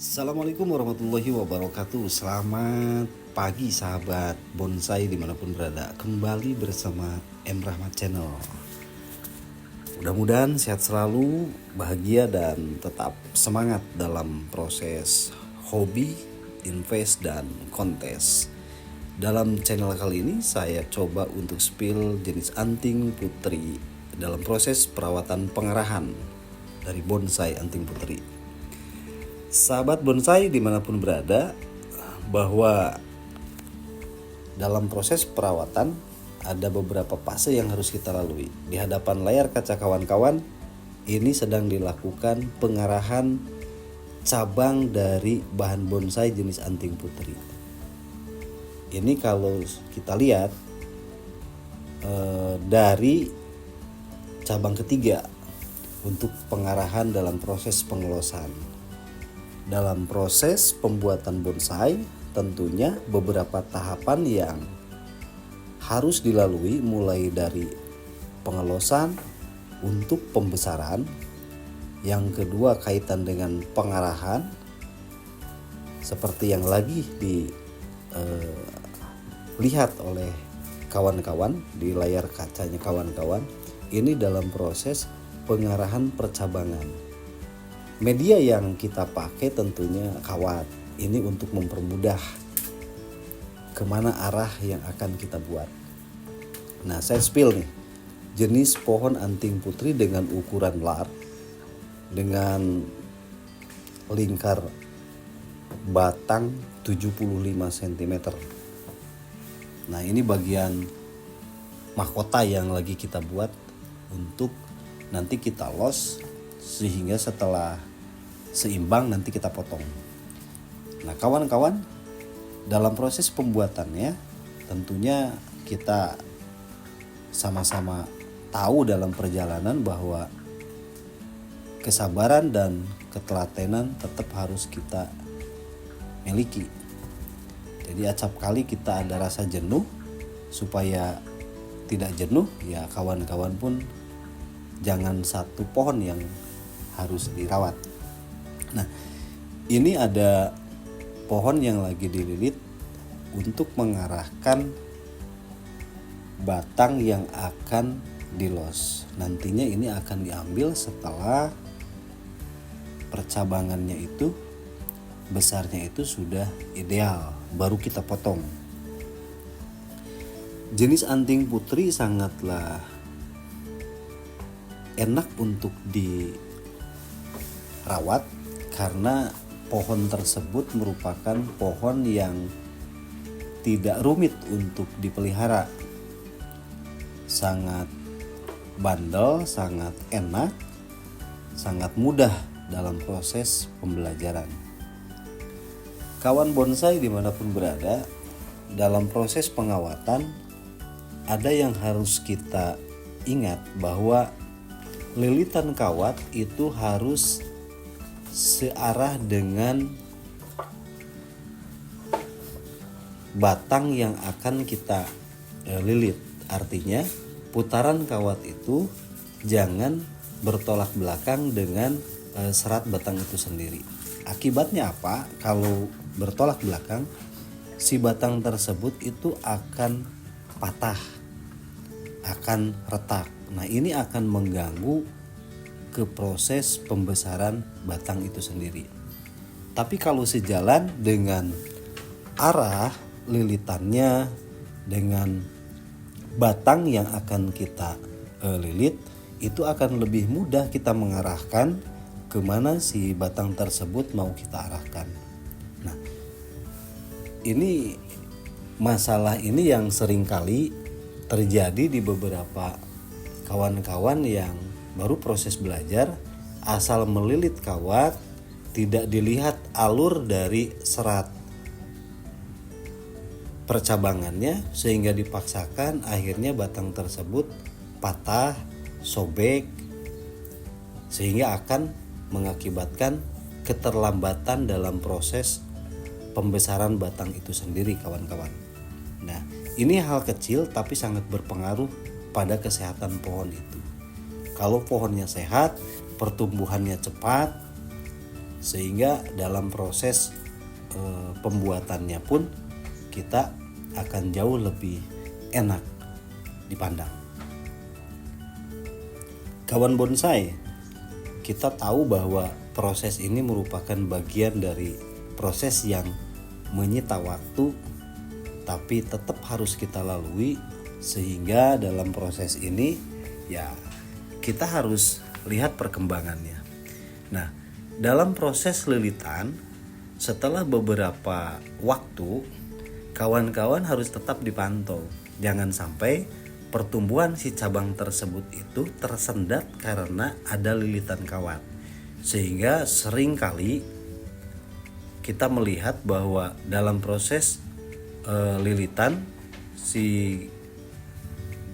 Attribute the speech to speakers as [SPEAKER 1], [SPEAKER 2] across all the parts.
[SPEAKER 1] Assalamualaikum warahmatullahi wabarakatuh. Selamat pagi sahabat bonsai dimanapun berada. Kembali bersama M Rahmat Channel. Mudah-mudahan sehat selalu, bahagia dan tetap semangat dalam proses hobi, invest dan kontes. Dalam channel kali ini saya coba untuk spill jenis anting putri dalam proses perawatan pengarahan dari bonsai anting putri. Sahabat bonsai dimanapun berada, bahwa dalam proses perawatan ada beberapa fase yang harus kita lalui. Di hadapan layar kaca kawan-kawan, ini sedang dilakukan pengarahan cabang dari bahan bonsai jenis anting putri. Ini kalau kita lihat dari cabang ketiga untuk pengarahan dalam proses pengelosan. Dalam proses pembuatan bonsai tentunya beberapa tahapan yang harus dilalui, mulai dari pengelosan untuk pembesaran, yang kedua kaitan dengan pengarahan seperti yang lagi dilihat oleh kawan-kawan di layar kacanya kawan-kawan. Ini dalam proses pengarahan percabangan. Media yang kita pakai tentunya kawat. Ini untuk mempermudah kemana arah yang akan kita buat. Nah, saya spill nih jenis pohon anting putri dengan ukuran lar, dengan lingkar batang 75 cm. Nah, ini bagian mahkota yang lagi kita buat untuk nanti kita los, sehingga setelah seimbang nanti kita potong. Nah, kawan-kawan, dalam proses pembuatannya tentunya kita sama-sama tahu dalam perjalanan bahwa kesabaran dan ketelatenan tetap harus kita miliki. Jadi acap kali kita ada rasa jenuh, supaya tidak jenuh ya kawan-kawan pun jangan satu pohon yang harus dirawat. Nah, ini ada pohon yang lagi dililit untuk mengarahkan batang yang akan dilos. Nantinya ini akan diambil setelah percabangannya itu besarnya itu sudah ideal, baru kita potong. Jenis anting putri sangatlah enak untuk dirawat karena pohon tersebut merupakan pohon yang tidak rumit untuk dipelihara. Sangat bandel, sangat enak, sangat mudah dalam proses pembelajaran. Kawan bonsai dimanapun berada, dalam proses pengawatan ada yang harus kita ingat, bahwa lilitan kawat itu harus searah dengan batang yang akan kita lilit. Artinya putaran kawat itu jangan bertolak belakang dengan serat batang itu sendiri. Akibatnya apa? Kalau bertolak belakang, si batang tersebut itu akan patah, akan retak. Nah, ini akan mengganggu ke proses pembesaran batang itu sendiri. Tapi kalau sejalan dengan arah lilitannya, dengan batang yang akan kita lilit, itu akan lebih mudah kita mengarahkan kemana si batang tersebut mau kita arahkan. Nah, ini masalah ini yang seringkali terjadi di beberapa kawan-kawan yang baru proses belajar, asal melilit kawat, tidak dilihat alur dari serat percabangannya, sehingga dipaksakan akhirnya batang tersebut patah, sobek, sehingga akan mengakibatkan keterlambatan dalam proses pembesaran batang itu sendiri, kawan-kawan. Nah, ini hal kecil tapi sangat berpengaruh pada kesehatan pohon itu. Kalau pohonnya sehat, pertumbuhannya cepat, sehingga dalam proses pembuatannya pun kita akan jauh lebih enak dipandang. Kawan bonsai, kita tahu bahwa proses ini merupakan bagian dari proses yang menyita waktu, tapi tetap harus kita lalui, sehingga dalam proses ini ya kita harus lihat perkembangannya. Nah, dalam proses lilitan, setelah beberapa waktu, kawan-kawan harus tetap dipantau. Jangan sampai pertumbuhan si cabang tersebut itu tersendat karena ada lilitan kawat. Sehingga seringkali kita melihat bahwa dalam proses lilitan si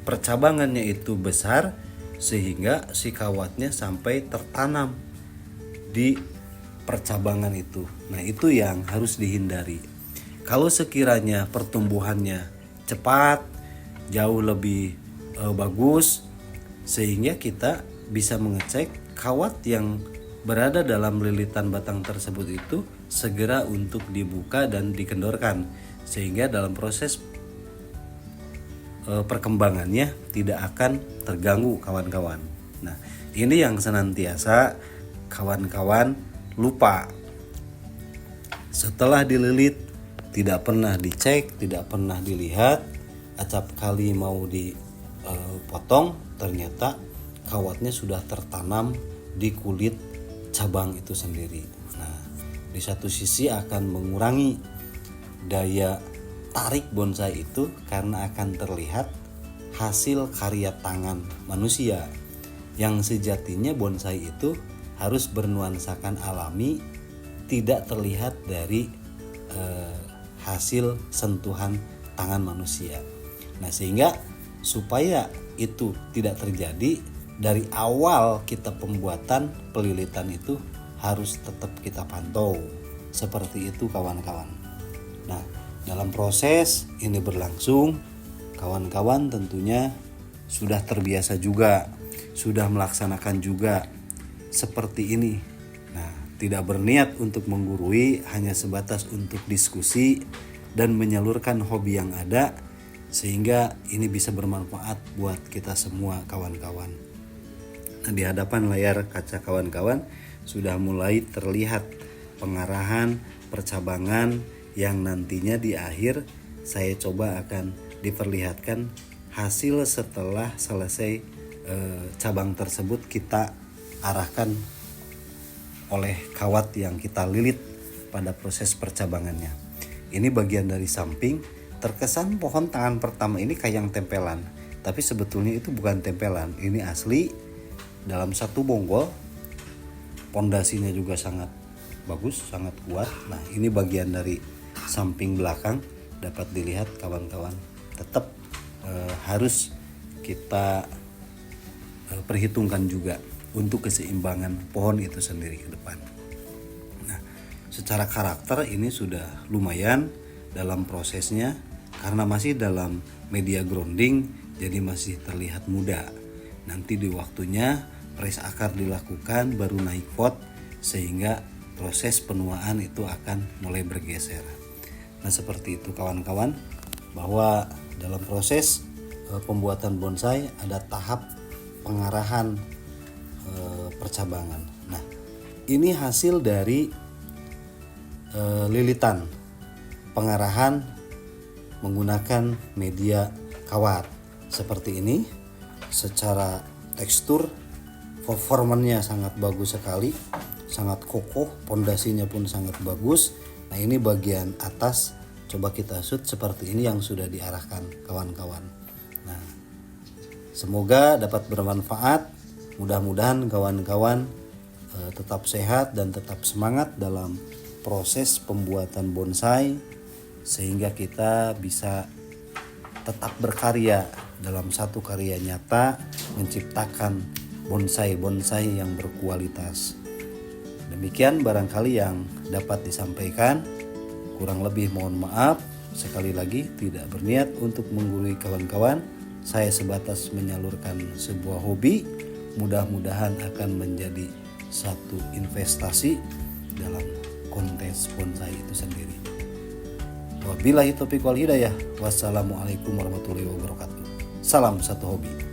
[SPEAKER 1] percabangannya itu besar sehingga si kawatnya sampai tertanam di percabangan itu. Nah, itu yang harus dihindari. Kalau sekiranya pertumbuhannya cepat, jauh lebih bagus, sehingga kita bisa mengecek kawat yang berada dalam lilitan batang tersebut itu segera untuk dibuka dan dikendorkan, sehingga dalam proses perkembangannya tidak akan terganggu kawan-kawan. Nah, ini yang senantiasa kawan-kawan lupa. Setelah dililit tidak pernah dicek, tidak pernah dilihat. Acap kali mau dipotong, ternyata kawatnya sudah tertanam di kulit cabang itu sendiri. Nah, di satu sisi akan mengurangi daya tarik bonsai itu karena akan terlihat hasil karya tangan manusia, yang sejatinya bonsai itu harus bernuansakan alami, tidak terlihat dari hasil sentuhan tangan manusia. Nah, sehingga supaya itu tidak terjadi, dari awal kita pembuatan pelilitan itu harus tetap kita pantau. Seperti itu kawan-kawan. Nah, dalam proses ini berlangsung, kawan-kawan tentunya sudah terbiasa juga, sudah melaksanakan juga seperti ini. Nah, tidak berniat untuk menggurui, hanya sebatas untuk diskusi dan menyalurkan hobi yang ada, sehingga ini bisa bermanfaat buat kita semua kawan-kawan. Nah, di hadapan layar kaca kawan-kawan sudah mulai terlihat pengarahan percabangan yang nantinya di akhir saya coba akan diperlihatkan hasil setelah selesai cabang tersebut kita arahkan oleh kawat yang kita lilit pada proses percabangannya. Ini bagian dari samping. Terkesan pohon tangan pertama ini kayak yang tempelan, tapi sebetulnya itu bukan tempelan, ini asli dalam satu bonggol. Pondasinya juga sangat bagus, sangat kuat. Nah, ini bagian dari samping belakang dapat dilihat kawan-kawan. Tetap harus kita perhitungkan juga untuk keseimbangan pohon itu sendiri ke depan. Nah, secara karakter ini sudah lumayan dalam prosesnya, karena masih dalam media grounding, jadi masih terlihat muda. Nanti di waktunya press akar dilakukan, baru naik pot, sehingga proses penuaan itu akan mulai bergeser. Nah, seperti itu kawan-kawan, bahwa dalam proses pembuatan bonsai ada tahap pengarahan percabangan. Nah, ini hasil dari lilitan pengarahan menggunakan media kawat seperti ini. Secara tekstur performanya sangat bagus sekali, sangat kokoh, pondasinya pun sangat bagus. Nah, ini bagian atas, coba kita shoot seperti ini yang sudah diarahkan kawan-kawan. Nah, semoga dapat bermanfaat. Mudah-mudahan kawan-kawan tetap sehat dan tetap semangat dalam proses pembuatan bonsai, sehingga kita bisa tetap berkarya dalam satu karya nyata, menciptakan bonsai-bonsai yang berkualitas. Demikian barangkali yang dapat disampaikan. Kurang lebih mohon maaf. Sekali lagi tidak berniat untuk menggurui kawan-kawan. Saya sebatas menyalurkan sebuah hobi. Mudah-mudahan akan menjadi satu investasi dalam kontes bonsai itu sendiri. Wabillahi taufiq wal hidayah. Wassalamualaikum warahmatullahi wabarakatuh. Salam satu hobi.